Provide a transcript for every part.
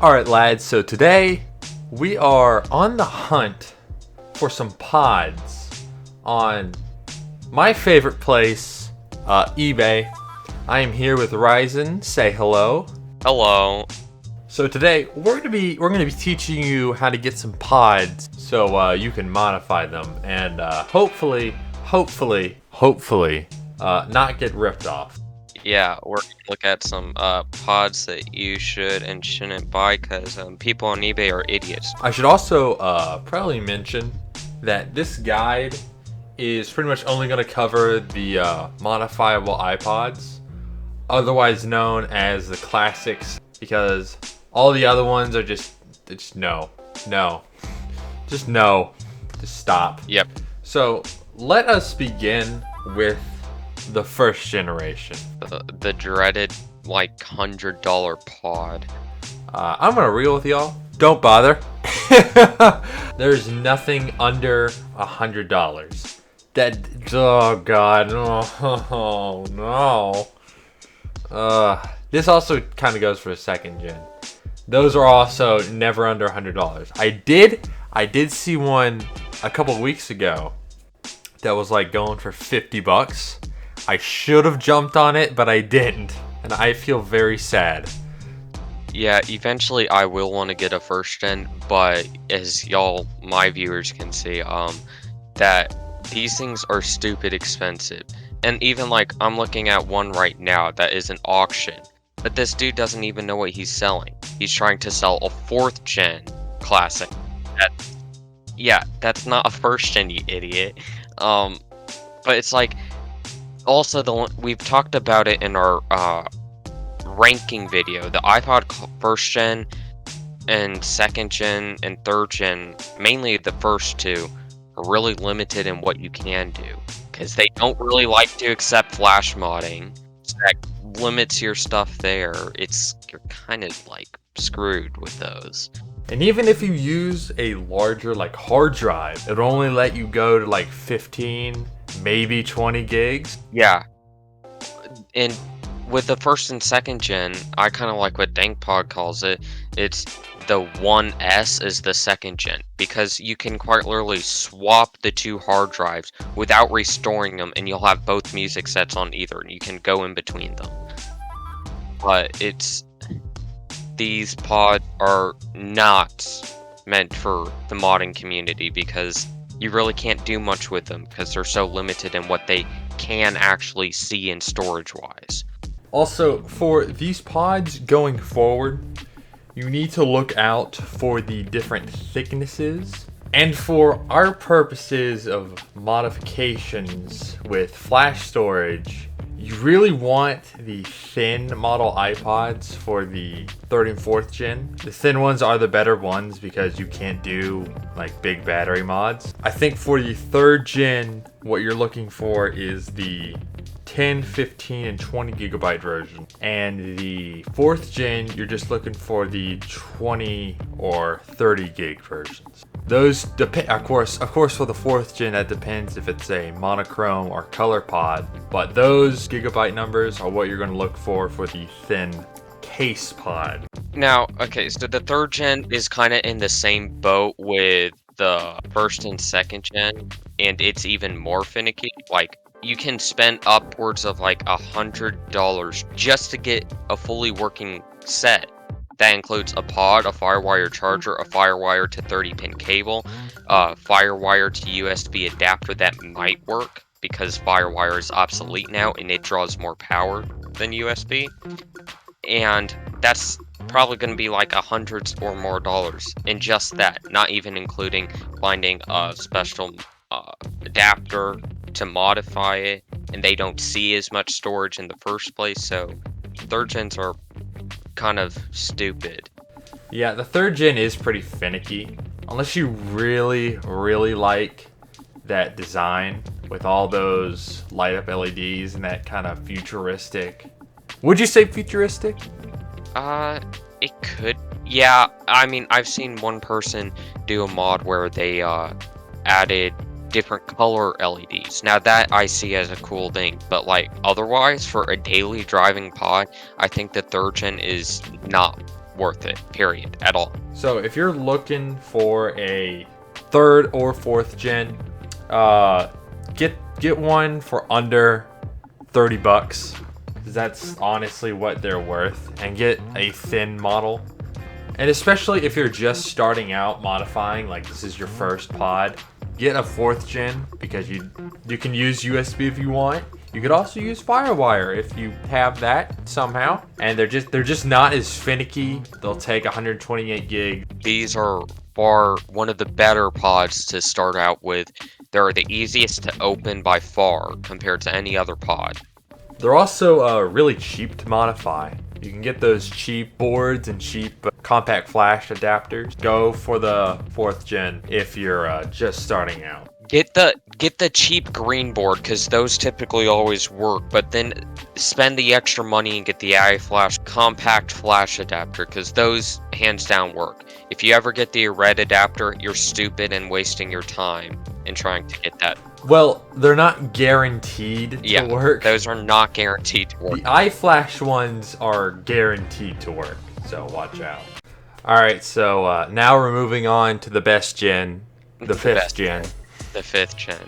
Alright, lads, so today we are on the hunt for some pods on my favorite place, eBay. I am here with Ryzen. Say hello. Hello. So today we're gonna be teaching you how to get some pods so you can modify them and hopefully not get ripped off. Yeah, we're gonna look at some pods that you should and shouldn't buy because people on eBay are idiots. I should also probably mention that this guide is pretty much only going to cover the modifiable iPods, otherwise known as the classics, because all the other ones are just no, just stop. Yep. So let us begin with the first generation. The dreaded like $100 pod. I'm gonna reel with y'all. Don't bother. There's nothing under $100. That, oh god, oh no. This also kind of goes for a second gen. Those are also never under $100. I did see one a couple weeks ago that was like going for $50. I should have jumped on it, but I didn't, and I feel very sad. Yeah, eventually I will want to get a first gen, but as y'all, my viewers can see, that these things are stupid expensive. And even like I'm looking at one right now that is an auction, but this dude doesn't even know what he's selling. He's trying to sell a 4th gen classic. That's not a first gen, you idiot. But it's like also we've talked about it in our ranking video. The iPod first gen and 2nd gen and 3rd gen, mainly the first two, are really limited in what you can do because they don't really like to accept flash modding. So that limits your stuff there. You're kind of like screwed with those. And even if you use a larger like hard drive, it'll only let you go to like 15, maybe 20 gigs. Yeah. And with the 1st and 2nd gen, I kind of like what Dankpod calls it. It's the 1S is the 2nd gen because you can quite literally swap the two hard drives without restoring them, and you'll have both music sets on either, and you can go in between them. But these pods are not meant for the modding community because you really can't do much with them because they're so limited in what they can actually see in storage-wise. Also, for these pods going forward, you need to look out for the different thicknesses. And for our purposes of modifications with flash storage, you really want the thin model iPods for the 3rd and 4th gen. The thin ones are the better ones because you can't do like big battery mods. I think for the 3rd gen, what you're looking for is the 10, 15, and 20 gigabyte version. And the 4th gen, you're just looking for the 20 or 30 gig versions. Those depend, of course, for the 4th gen, that depends if it's a monochrome or color pod. But those gigabyte numbers are what you're going to look for the thin case pod. Now, okay, so the 3rd gen is kind of in the same boat with the 1st and 2nd gen, and it's even more finicky. Like, you can spend upwards of like $100 just to get a fully working set. That includes a pod, a FireWire charger, a FireWire to 30-pin cable, FireWire to USB adapter that might work because FireWire is obsolete now and it draws more power than USB. And that's probably going to be like $100 or more in just that, not even including finding a special adapter to modify it, and they don't see as much storage in the first place, so 3rd gens are kind of stupid. Yeah, the 3rd gen is pretty finicky. Unless you really, really like that design with all those light up LEDs and that kind of futuristic. Would you say futuristic? It could. Yeah, I mean, I've seen one person do a mod where they added different color LEDs. Now that I see as a cool thing, but like otherwise for a daily driving pod, I think the 3rd gen is not worth it, period, at all. So if you're looking for a 3rd or 4th gen, get one for under $30. That's honestly what they're worth, and get a thin model. And especially if you're just starting out modifying, like this is your first pod, get a 4th gen because you can use USB if you want. You could also use Firewire if you have that somehow. And they're just not as finicky. They'll take 128 gig. These are one of the better pods to start out with. They're the easiest to open by far compared to any other pod. They're also really cheap to modify. You can get those cheap boards and cheap compact flash adapters. Go for the 4th gen if you're just starting out. Get the cheap green board, because those typically always work, but then spend the extra money and get the iFlash compact flash adapter, because those hands down work. If you ever get the red adapter, you're stupid and wasting your time in trying to get that. Well, they're not guaranteed to work. Those are not guaranteed to work. The iFlash ones are guaranteed to work, so watch out. Alright, so now we're moving on to the best gen, the 5th gen. The 5th gen.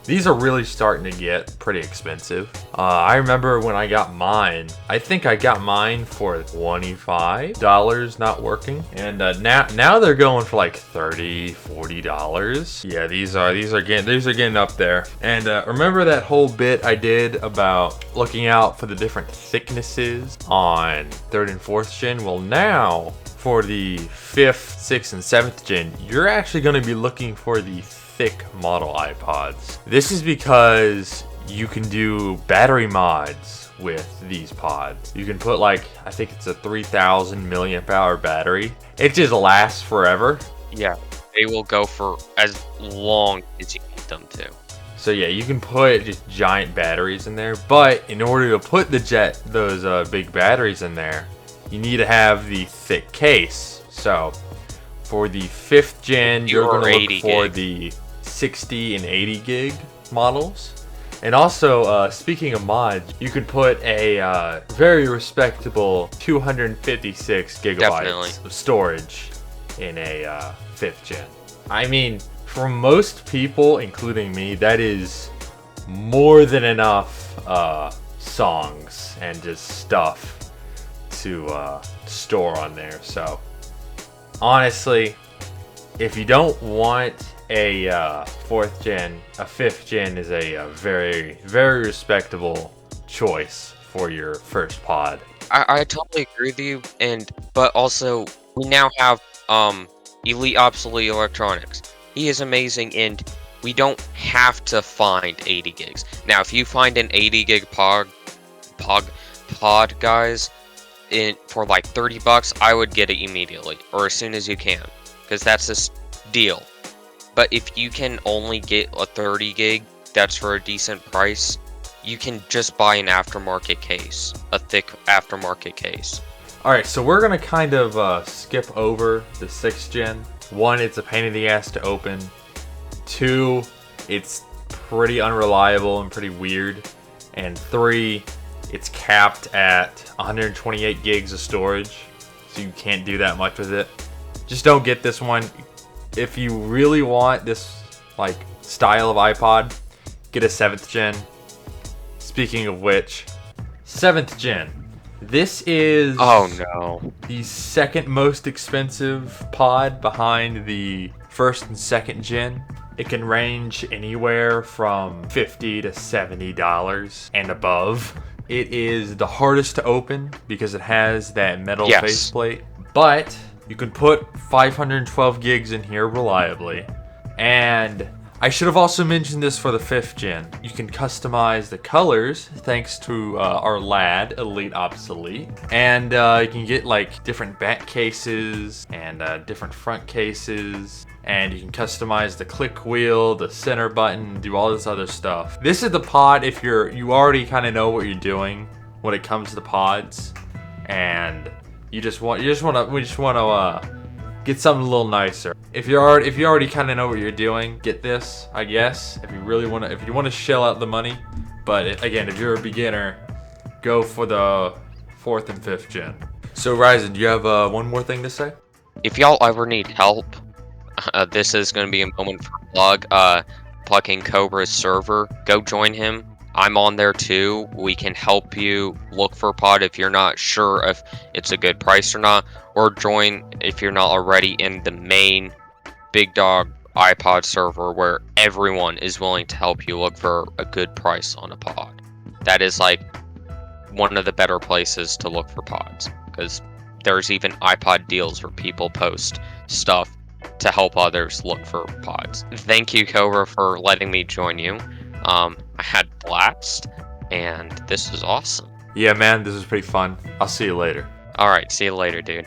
These are really starting to get pretty expensive. I remember when I got mine, I think I got mine for $25 not working. And now they're going for like $30, $40. Yeah, these are getting up there. And remember that whole bit I did about looking out for the different thicknesses on 3rd and 4th gen? Well, now for the 5th, 6th, and 7th gen, you're actually going to be looking for the thick model iPods. This is because you can do battery mods with these pods. You can put like, I think it's a 3000 milliamp hour battery. It just lasts forever. Yeah, they will go for as long as you need them to. So yeah, you can put just giant batteries in there, but in order to put those big batteries in there, you need to have the thick case. So for the 5th gen, you're going to look for the 60 and 80 gig models. And also, speaking of mods, you could put a very respectable 256 gigabytes of storage in a 5th gen. I mean, for most people, including me, that is more than enough songs and just stuff to store on there. So honestly, if you don't want a 4th gen, a 5th gen is a very, very respectable choice for your first pod. I totally agree with you, but also we now have Elite Obsolete Electronics. He is amazing, and we don't have to find 80 gigs. Now, if you find an 80 gig pod, guys, for like $30, I would get it immediately, or as soon as you can, because that's a deal. But if you can only get a 30 gig, that's for a decent price, you can just buy an aftermarket case, a thick aftermarket case. Alright, so we're going to kind of skip over the 6th gen. 1, it's a pain in the ass to open. 2, it's pretty unreliable and pretty weird. And 3, it's capped at 128 gigs of storage, so you can't do that much with it. Just don't get this one. If you really want this like style of iPod, get a 7th gen. Speaking of which, 7th gen. This is the second most expensive pod behind the 1st and 2nd gen. It can range anywhere from $50 to $70 and above. It is the hardest to open because it has that metal faceplate, but you can put 512 gigs in here reliably. And I should have also mentioned this for the 5th gen. You can customize the colors thanks to our lad, Elite Obsolete. And you can get like different back cases and different front cases. And you can customize the click wheel, the center button, do all this other stuff. This is the pod if you already kind of know what you're doing when it comes to pods, and we just want to get something a little nicer. If you already kind of know what you're doing, get this, I guess. If you want to shell out the money, but again, if you're a beginner, go for the 4th and 5th gen. So Ryzen, do you have one more thing to say? If y'all ever need help, this is going to be a moment for plug. Plugging Cobra's server. Go join him. I'm on there too. We can help you look for a pod if you're not sure if it's a good price or not, or join if you're not already in the main big dog iPod server where everyone is willing to help you look for a good price on a pod. That is like one of the better places to look for pods, because there's even iPod deals where people post stuff to help others look for pods. Thank you, Cobra, for letting me join you. I had blast, and this was awesome. Yeah, man, this was pretty fun. I'll see you later. All right, see you later, dude.